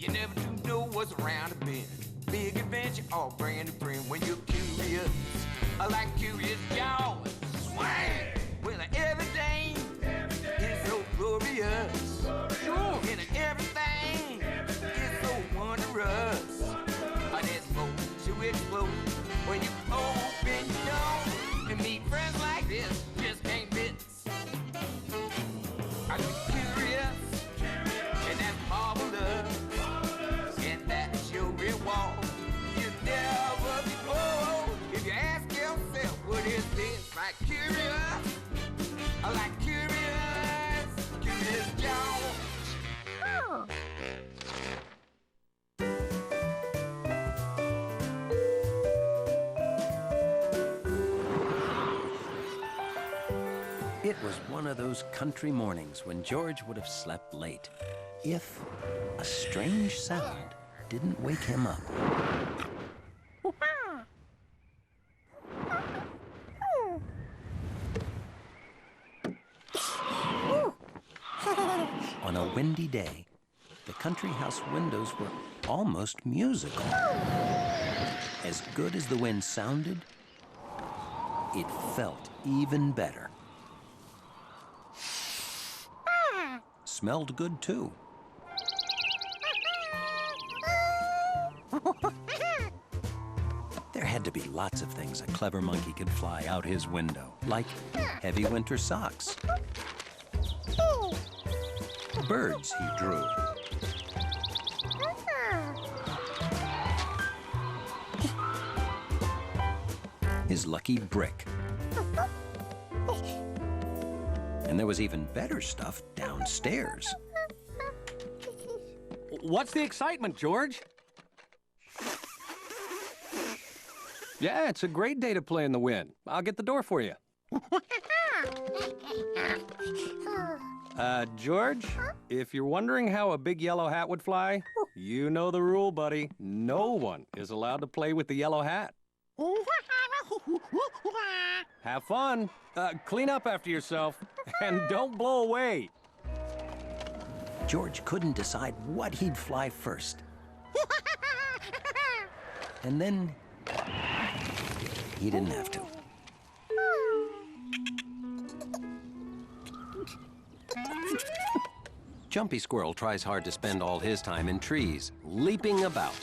You never do know what's around the bend. Big adventure, all brand new friend. When you're curious, I like curious jaws. Swing! Well, everything is so glorious. Sure, and everything is so wondrous. There's more to explore when you open your door and meet friends like this. Just can't miss. Are you curious? And that's marvelous. And that's your reward. You never be bored if you ask yourself, what is this? Like curious? I like curious. Curious Jones. Oh. It was one of those country mornings when George would have slept late if a strange sound didn't wake him up. On a windy day, the country house windows were almost musical. As good as the wind sounded, it felt even better. Smelled good, too. There had to be lots of things a clever monkey could fly out his window, like heavy winter socks, birds he drew, his lucky brick. And there was even better stuff downstairs. What's the excitement, George? Yeah, it's a great day to play in the wind. I'll get the door for you. George, if you're wondering how a big yellow hat would fly, you know the rule, buddy. No one is allowed to play with the yellow hat. Have fun. Clean up after yourself. And don't blow away. George couldn't decide what he'd fly first. And then he didn't have to. Jumpy Squirrel tries hard to spend all his time in trees, leaping about.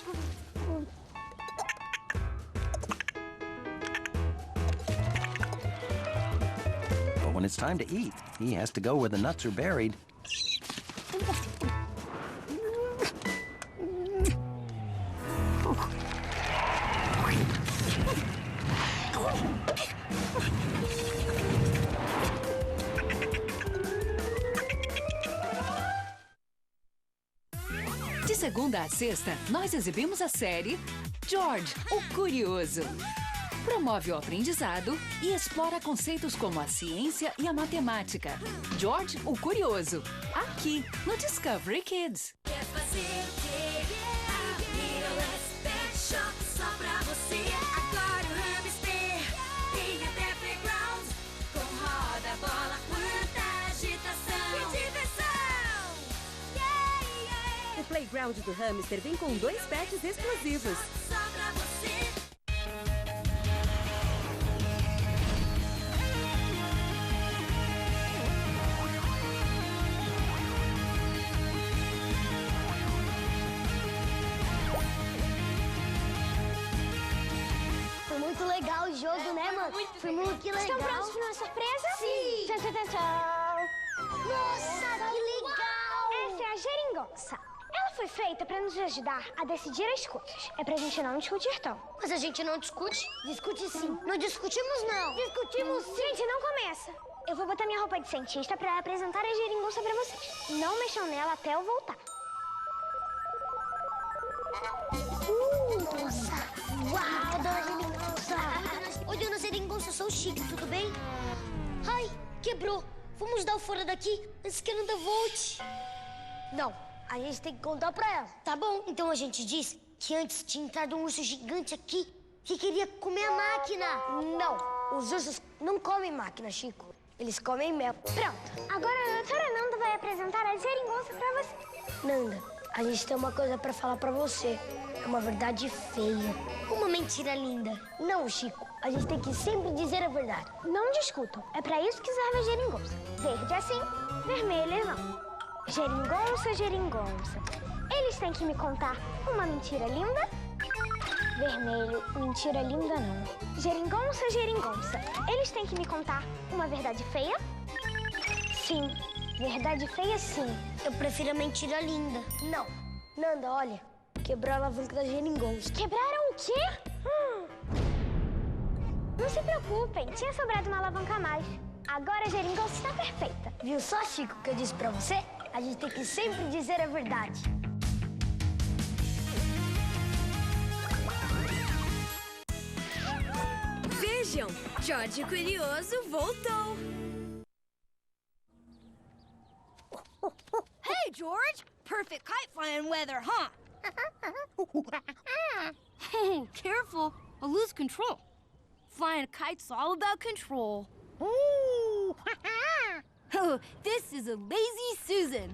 But when it's time to eat, he has to go where the nuts are buried. De segunda a sexta, nós exibimos a série George, o Curioso. Promove o aprendizado e explora conceitos como a ciência e a matemática. George, o Curioso, aqui no Discovery Kids. Quer fazer o quê? A Pet Shop só pra você. Agora o hamster tem até playground com roda, bola, quanta agitação e diversão. Yeah, yeah. O playground do hamster vem com 2 pets exclusivos. Só pra você. Muito legal o jogo, né, mano? Foi muito legal. Estão prontos para uma surpresa? Sim! Tchau, tchau, tchau, tchau. Nossa, que legal! Essa é a geringonça. Ela foi feita para nos ajudar a decidir as coisas. É pra gente não discutir tão. Mas a gente não discute? Discute sim. Não discutimos, não. Discutimos sim. Gente, não começa. Eu vou botar minha roupa de cientista para apresentar a geringonça para vocês. Não mexam nela até eu voltar. Nossa! Uau, dona Geringonça! Oi, dona Geringonça, eu sou o Chico, tudo bem? Ai, quebrou. Vamos dar o fora daqui antes que a Nanda volte. Não, a gente tem que contar pra ela. Tá bom, então a gente diz que antes tinha entrado um urso gigante aqui que queria comer a máquina. Não, os ursos não comem máquina, Chico. Eles comem mel. Pronto. Agora a doutora Nanda vai apresentar a geringonça pra você. Nanda, A gente tem uma coisa pra falar pra você. É uma verdade feia. Uma mentira linda. Não, Chico. A gente tem que sempre dizer a verdade. Não discutam. É pra isso que serve a geringonça. Verde assim, vermelho não. Geringonça, geringonça. Eles têm que me contar uma mentira linda. Vermelho, mentira linda não. Geringonça, geringonça. Eles têm que me contar uma verdade feia. Sim, verdade feia sim. Eu prefiro a mentira linda. Não. Nanda, olha. Quebrou a alavanca da geringonça. Quebraram o quê? Não se preocupem, tinha sobrado uma alavanca a mais. Agora a geringonça está perfeita. Viu só, Chico, o que eu disse pra você? A gente tem que sempre dizer a verdade. Vejam, George o Curioso voltou. Hey, George! Perfect kite flying weather, huh? Oh, careful. I'll lose control. Flying a kite's all about control. Oh, this is a lazy Susan.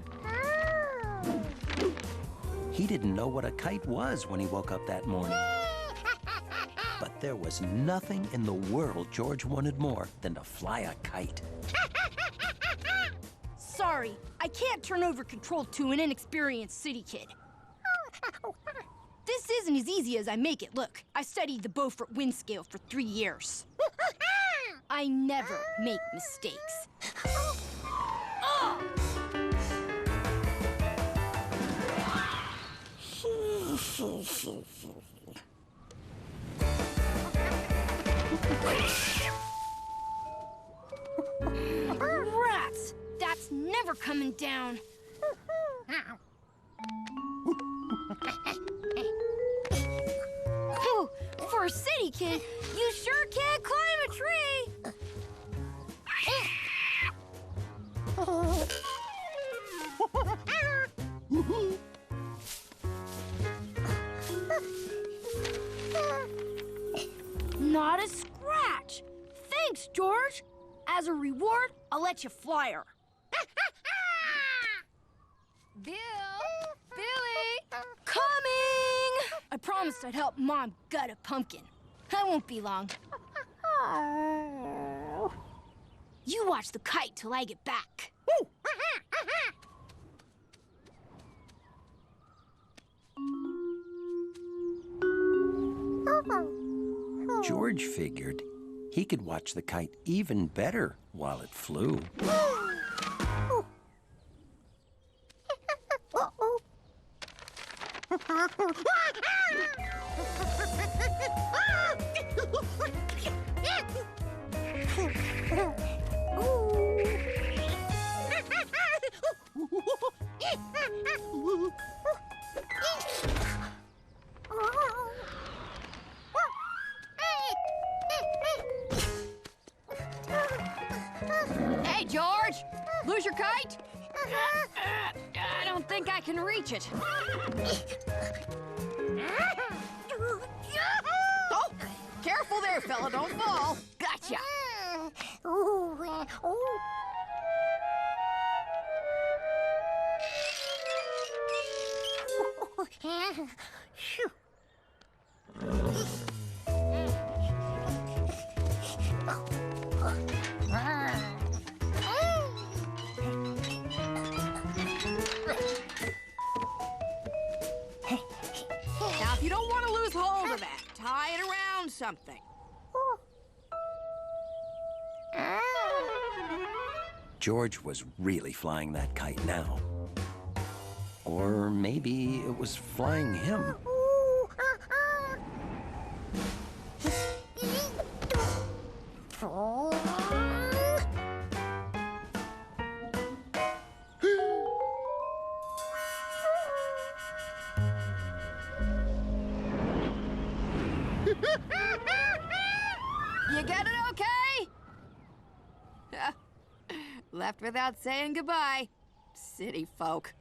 He didn't know what a kite was when he woke up that morning. But there was nothing in the world George wanted more than to fly a kite. Sorry, I can't turn over control to an inexperienced city kid. This isn't as easy as I make it look. I studied the Beaufort wind scale for 3 years. I never make mistakes. Oh! Rats! That's never coming down. Whew, for a city kid, you sure can climb a tree. Not a scratch. Thanks, George. As a reward, I'll let you fly her. Bill! Billy! Coming! I promised I'd help Mom gut a pumpkin. I won't be long. You watch the kite till I get back. George figured he could watch the kite even better while it flew. Hey, George! Lose your kite? I don't think I can reach it. Oh, careful there, fella. Don't fall. Gotcha. Now, if you don't want to lose hold of that, tie it around something. George was really flying that kite now. Or maybe it was flying him. You get it okay? Left without saying goodbye. City folk.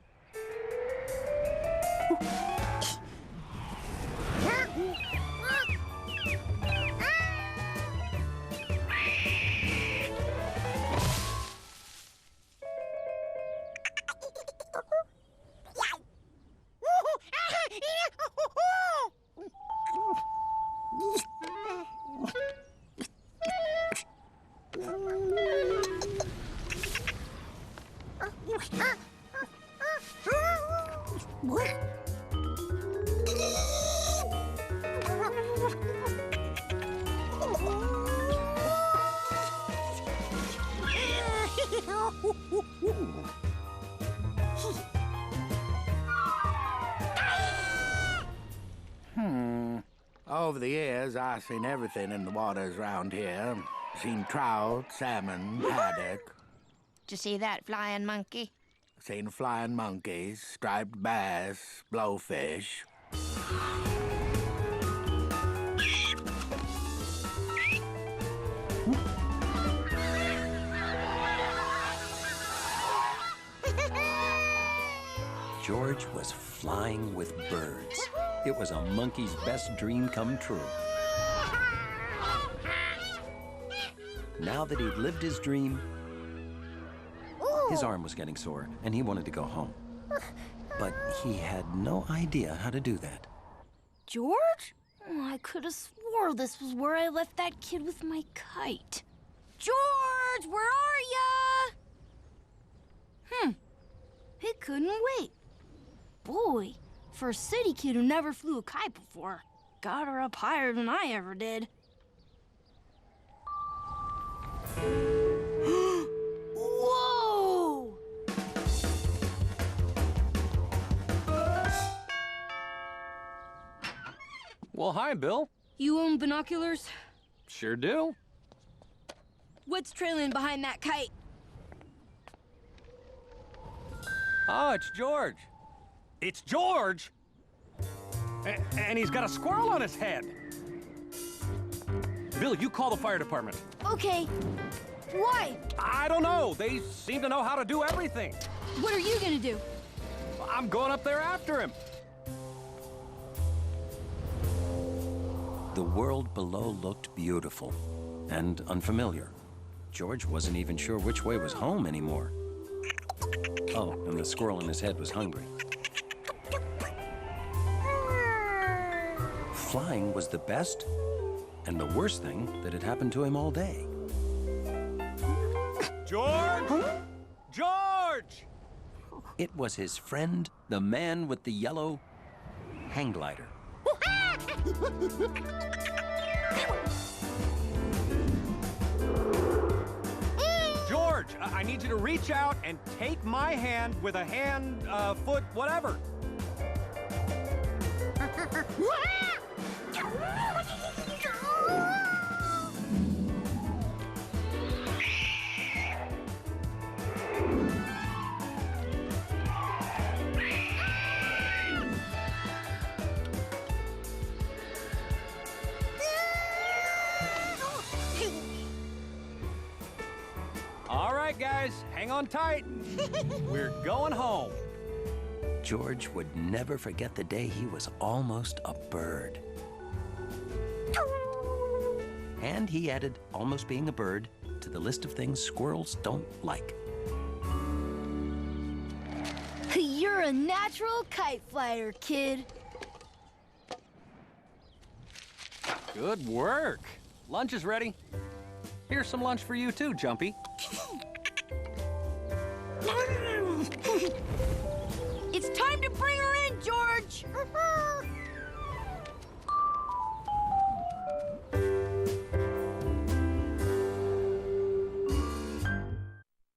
Over the years, I've seen everything in the waters around here. Seen trout, salmon, haddock. Did you see that flying monkey? Seen flying monkeys, striped bass, blowfish. George was flying with birds. It was a monkey's best dream come true. Now that he'd lived his dream, his arm was getting sore, and he wanted to go home. But he had no idea how to do that. George? Oh, I could have swore this was where I left that kid with my kite. George, where are ya? He couldn't wait. Boy, for a city kid who never flew a kite before, got her up higher than I ever did. Whoa! Well, hi, Bill. You own binoculars? Sure do. What's trailing behind that kite? Oh, it's George. It's George! And he's got a squirrel on his head. Bill, you call the fire department. Okay. Why? I don't know. They seem to know how to do everything. What are you gonna do? I'm going up there after him. The world below looked beautiful and unfamiliar. George wasn't even sure which way was home anymore. Oh, and the squirrel in his head was hungry. Flying was the best and the worst thing that had happened to him all day. George! George! It was his friend, the man with the yellow hang glider. George, I need you to reach out and take my hand with a hand, foot, whatever. All right, guys, hang on tight. We're going home. George would never forget the day he was almost a bird. And he added almost being a bird to the list of things squirrels don't like. You're a natural kite flyer, kid. Good work. Lunch is ready. Here's some lunch for you too, Jumpy.